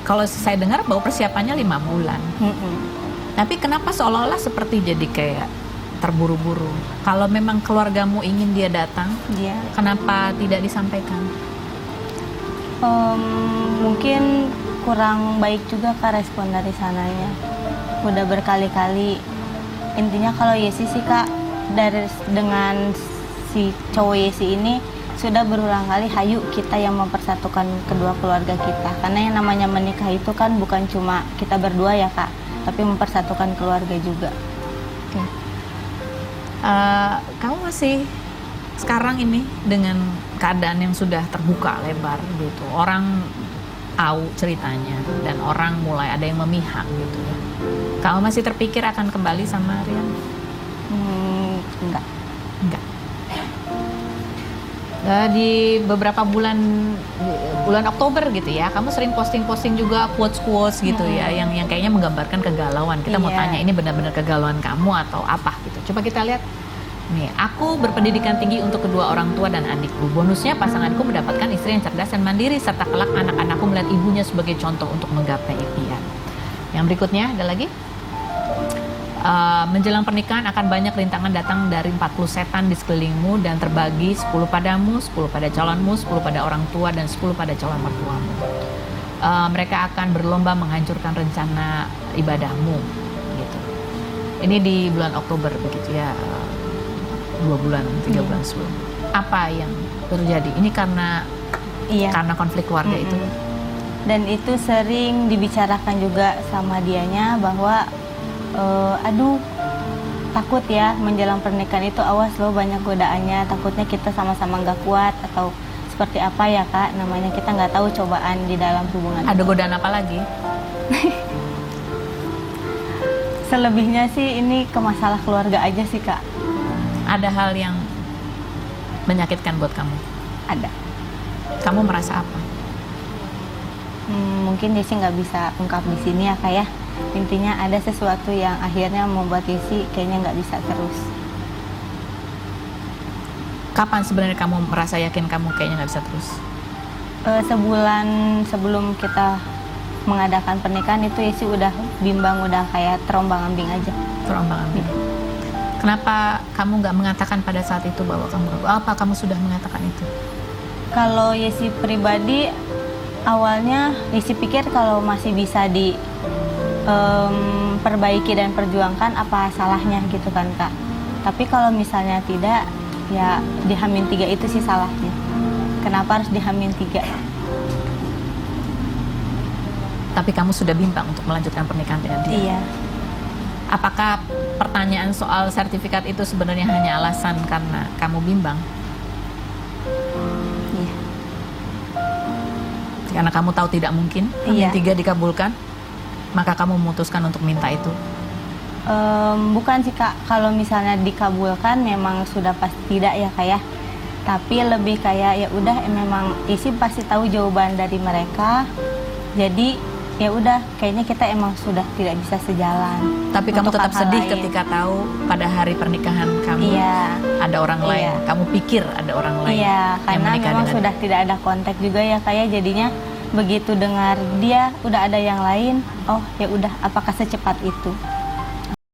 kalau saya dengar bahwa persiapannya 5 bulan. Tapi kenapa seolah-olah seperti jadi kayak terburu-buru? Kalau memang keluargamu ingin dia datang, kenapa tidak disampaikan? Mungkin kurang baik juga Kak respon dari sananya. Udah berkali-kali. Intinya kalau Yesi sih Kak, dengan si cowok Yesi ini sudah berulang kali, hayu kita yang mempersatukan kedua keluarga kita. Karena yang namanya menikah itu kan bukan cuma kita berdua ya Kak, tapi mempersatukan keluarga juga. Kamu masih sekarang ini dengan keadaan yang sudah terbuka lebar gitu, orang tahu ceritanya dan orang mulai ada yang memihak gitu ya. Kamu masih terpikir akan kembali sama Rian? Enggak. Di beberapa bulan Oktober gitu ya, kamu sering posting juga quotes gitu ya, yang kayaknya menggambarkan kegalauan. Kita mau tanya, ini benar-benar kegalauan kamu atau apa gitu? Coba kita lihat. Nih, aku berpendidikan tinggi untuk kedua orang tua dan adikku. Bonusnya pasanganku mendapatkan istri yang cerdas dan mandiri, serta kelak anak-anakku melihat ibunya sebagai contoh untuk menggapai impian. Yang berikutnya ada lagi. Menjelang pernikahan akan banyak rintangan datang dari 40 setan di sekelilingmu dan terbagi 10 padamu, 10 pada calonmu, 10 pada orang tua, dan 10 pada calon mertuamu. Mereka akan berlomba menghancurkan rencana ibadahmu gitu. Ini di bulan Oktober begitu ya, 2 bulan, 3 bulan sebelum. Apa yang terjadi? Ini karena konflik keluarga itu. Dan itu sering dibicarakan juga sama dianya bahwa aduh, takut ya menjelang pernikahan itu, awas loh banyak godaannya, takutnya kita sama-sama nggak kuat atau seperti apa ya Kak, namanya kita nggak tahu cobaan di dalam hubungan. Ada godaan apa lagi? Selebihnya sih ini ke masalah keluarga aja sih Kak. Ada hal yang menyakitkan buat kamu? Ada. Kamu merasa apa? Mungkin Yesi nggak bisa ungkap di sini ya Kak ya. Intinya ada sesuatu yang akhirnya membuat Yesi kayaknya nggak bisa terus. Kapan sebenarnya kamu merasa yakin kamu kayaknya nggak bisa terus? Sebulan sebelum kita mengadakan pernikahan itu Yesi udah bimbang, udah kayak terombang-ambing aja. Terombang-ambing. Kenapa kamu nggak mengatakan pada saat itu bahwa kamu sudah mengatakan itu? Kalau Yesi pribadi, awalnya Yesi pikir kalau masih bisa perbaiki dan perjuangkan, apa salahnya gitu kan Kak. Tapi kalau misalnya tidak, ya di H-3 itu sih salahnya. Kenapa harus di H-3? Tapi kamu sudah bimbang untuk melanjutkan pernikahan dengan dia? Iya. Apakah pertanyaan soal sertifikat itu sebenarnya hanya alasan karena kamu bimbang? Iya. Karena kamu tahu tidak mungkin H-3 dikabulkan, maka kamu memutuskan untuk minta itu? Bukan sih Kak, kalau misalnya dikabulkan memang sudah pasti tidak ya Kak ya. Tapi lebih kayak ya udah, memang Isi pasti tahu jawaban dari mereka. Jadi ya udah, kayaknya kita emang sudah tidak bisa sejalan. Tapi kamu tetap sedih ketika tahu pada hari pernikahan kamu ada orang lain. Kamu pikir ada orang lain. Iya, karena memang sudah tidak ada kontak juga ya Kak ya. Jadinya begitu dengar dia udah ada yang lain, oh ya udah, apakah secepat itu?